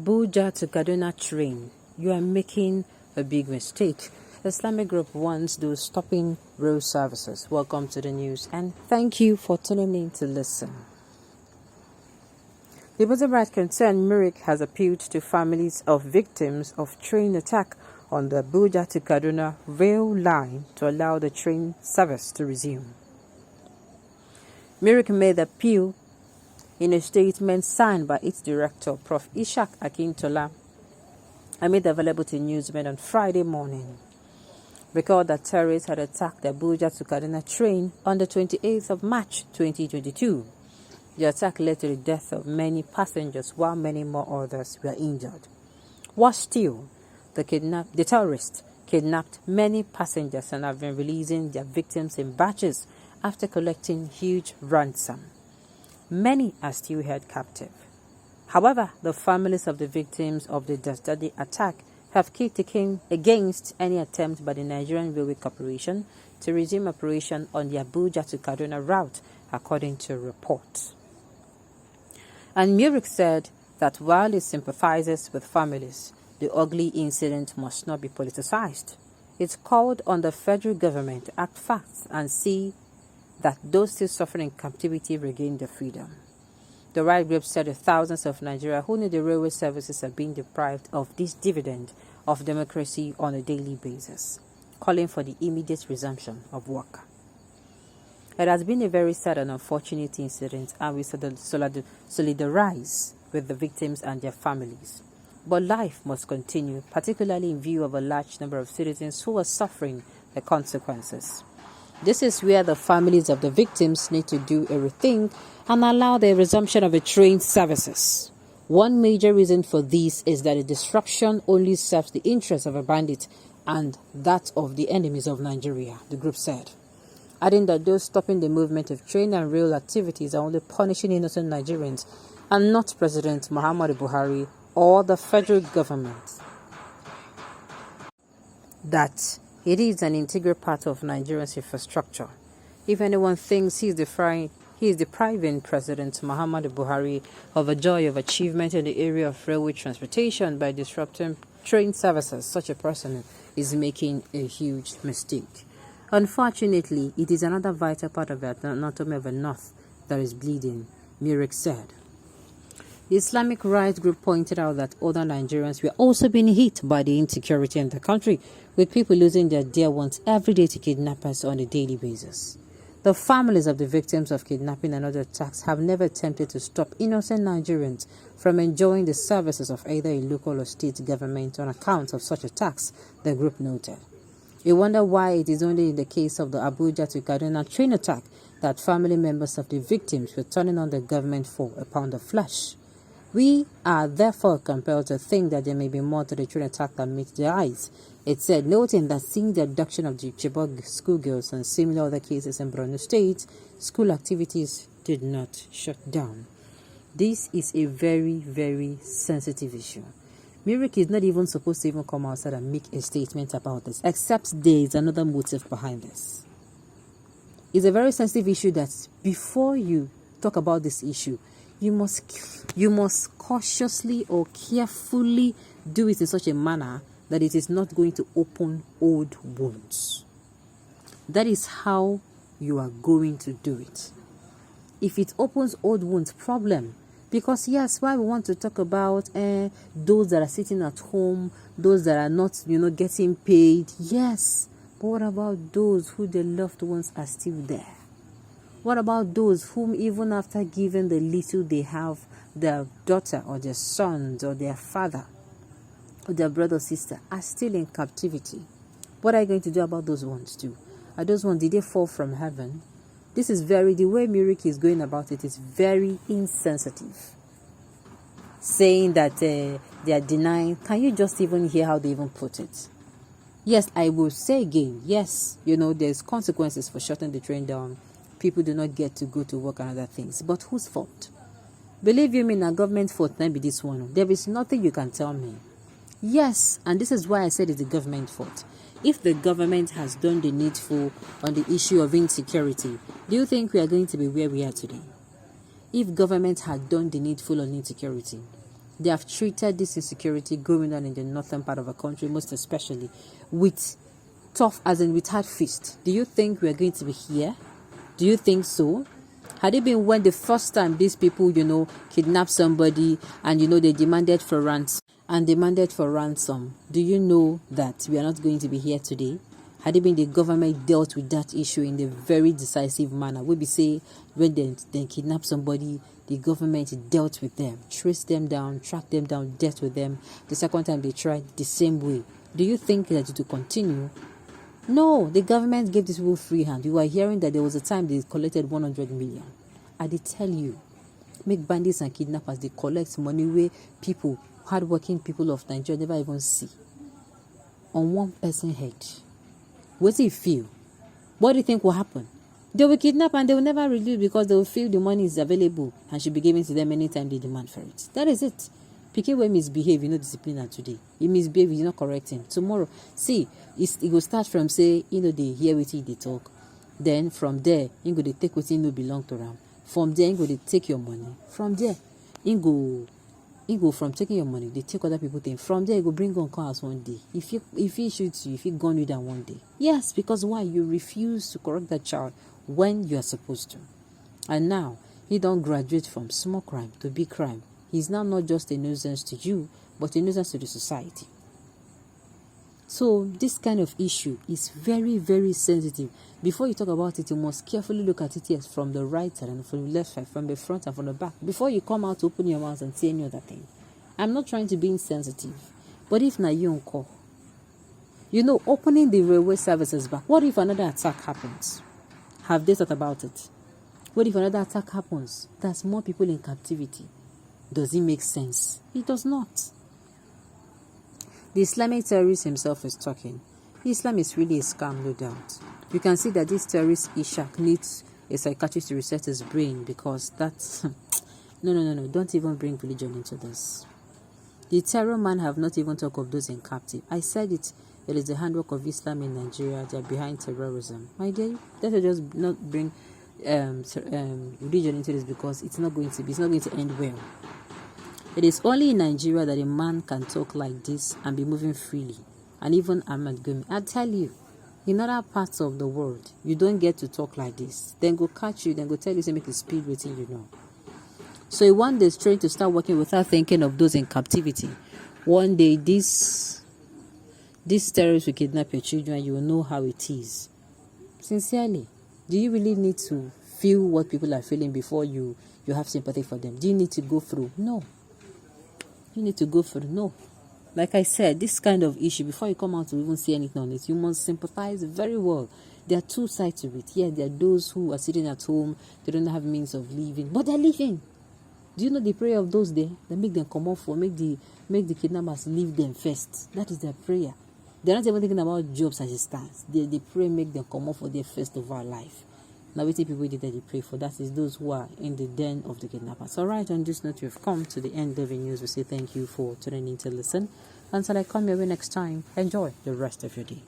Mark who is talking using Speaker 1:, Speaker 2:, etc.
Speaker 1: Abuja to Kaduna train, you are making a big mistake. Islamic group wants those stopping road services. Welcome to the news and thank you for tuning in to listen. The Muslim rights concern Mirik has appealed to families of victims of train attack on the Abuja to Kaduna rail line to allow the train service to resume. Mirik made the appeal in a statement signed by its director, Prof. Ishaq Akintola, and made available to newsmen on Friday morning. Recall that terrorists had attacked the Abuja to Kaduna train on the 28th of March 2022. The attack led to the death of many passengers while many more others were injured. Worse still, the terrorists kidnapped many passengers and have been releasing their victims in batches after collecting huge ransom. Many are still held captive. However, the families of the victims of the deadly attack have kicked against any attempt by the Nigerian Railway Corporation to resume operation on the Abuja to Kaduna route, according to reports. And Mirik said that while it sympathizes with families, the ugly incident must not be politicized. It called on the federal government to act fast and see that those still suffering in captivity regain their freedom. The right group said that thousands of Nigeria who need the railway services are being deprived of this dividend of democracy on a daily basis, calling for the immediate resumption of work. It has been a very sad and unfortunate incident, and we solidarize with the victims and their families. But life must continue, particularly in view of a large number of citizens who are suffering the consequences. This is where the families of the victims need to do a rethink and allow the resumption of the train services. One major reason for this is that the disruption only serves the interests of a bandit and that of the enemies of Nigeria, the group said, adding that those stopping the movement of train and rail activities are only punishing innocent Nigerians and not President Muhammadu Buhari or the federal government. That it is an integral part of Nigeria's infrastructure. If anyone thinks he is depriving President Muhammadu Buhari of a joy of achievement in the area of railway transportation by disrupting train services, such a person is making a huge mistake. Unfortunately, it is another vital part of the anatomy of the North that is bleeding, Mirik said. The Islamic rights group pointed out that other Nigerians were also being hit by the insecurity in the country, with people losing their dear ones every day to kidnappers on a daily basis. The families of the victims of kidnapping and other attacks have never attempted to stop innocent Nigerians from enjoying the services of either a local or state government on account of such attacks, the group noted. You wonder why it is only in the case of the Abuja to Kaduna train attack that family members of the victims were turning on the government for a pound of flesh. We are therefore compelled to think that there may be more to the train attack than meets the eyes, it said, noting that since the abduction of the Chibok schoolgirls and similar other cases in Borno State, school activities did not shut down. This is a very, very sensitive issue. Mirik is not even supposed to even come outside and make a statement about this, except there is another motive behind this. It's a very sensitive issue that before you talk about this issue, you must cautiously or carefully do it in such a manner that it is not going to open old wounds. That is how you are going to do it. If it opens old wounds, problem. Because yes, why we want to talk about those that are sitting at home, those that are not, getting paid. Yes, but what about those who their loved ones are still there? What about those whom even after giving the little they have, their daughter or their sons or their father or their brother or sister are still in captivity? What are you going to do about those ones too? Are those ones, did they fall from heaven? This is the way Mirik is going about it is very insensitive. Saying that they are denying, can you just even hear how they even put it? Yes, I will say again, yes, there's consequences for shutting the train down. People do not get to go to work and other things. But whose fault? Believe you me, a government fault can be this one. There is nothing you can tell me. Yes, and this is why I said it's the government fault. If the government has done the needful on the issue of insecurity, do you think we are going to be where we are today? If government had done the needful on insecurity, They have treated this insecurity going on in the northern part of the country, most especially, with tough, as in with hard fist. Do you think we are going to be here? Do you think so? Had it been when the first time these people, kidnapped somebody and, they demanded for ransom, do you know that we are not going to be here today? Had it been the government dealt with that issue in a very decisive manner, we be say when they kidnap somebody, the government dealt with them, traced them down, tracked them down, dealt with them. The second time they tried the same way. Do you think that it will continue? No, the government gave these people free hand. You are hearing that there was a time they collected 100 million. I did tell you, make bandits and kidnappers, they collect money where people, hardworking people of Nigeria never even see. On one person's head. What do you feel? What do you think will happen? They will kidnap and they will never release because they will feel the money is available and should be given to them anytime they demand for it. That is it. Pikin will misbehave, discipline her today. He misbehave, you not correct him. Tomorrow, see, it will start from say, they hear what they talk. Then from there, they take what no belong to them. From there, they take your money. From there, from taking your money, they take other people's things. From there, you go bring gun come house one day. If he shoots you, if he gun you down one day. Yes, because why? You refuse to correct that child when you are supposed to. And now, he don't graduate from small crime to big crime. He's now not just a nuisance to you, but a nuisance to the society. So this kind of issue is very, very sensitive. Before you talk about it, you must carefully look at it from the right side and from the left side, from the front and from the back, before you come out to open your mouth and say any other thing. I'm not trying to be insensitive, but if now you call, opening the railway services back, what if another attack happens? Have they thought about it? What if another attack happens? That's more people in captivity. Does it make sense? It does not. The Islamic terrorist himself is talking. Islam is really a scam, no doubt. You can see that this terrorist Ishaq needs a psychiatrist to reset his brain because that's... No. Don't even bring religion into this. The terror man have not even talked of those in captive. I said it. It is the handwork of Islam in Nigeria. They are behind terrorism. My dear, let us just not bring religion into this because it's not going to end well. It is only in Nigeria that a man can talk like this and be moving freely. And even Ahmed Gumi, I tell you, in other parts of the world, you don't get to talk like this. Then go catch you, then go tell you to make a speed rating, So you want this train to start working without thinking of those in captivity. One day, this terrorists will kidnap your children, you will know how it is. Sincerely, do you really need to feel what people are feeling before you have sympathy for them? Do you need to go through? No. You need to go through? No. Like I said, this kind of issue, before you come out to even see anything on it, you must sympathize very well. There are two sides to it. Yeah, there are those who are sitting at home, they don't have means of living, but they're living. Do you know the prayer of those there? They make them come off for make the kidnappers leave them first. That is their prayer. They're not even thinking about jobs as it stands. They pray make them come off for their first of our life. Now, what people did that they pray for? That is those who are in the den of the kidnappers. All right, on this note, we've come to the end of the news. We say thank you for tuning in to listen. Until I come your way next time, enjoy the rest of your day.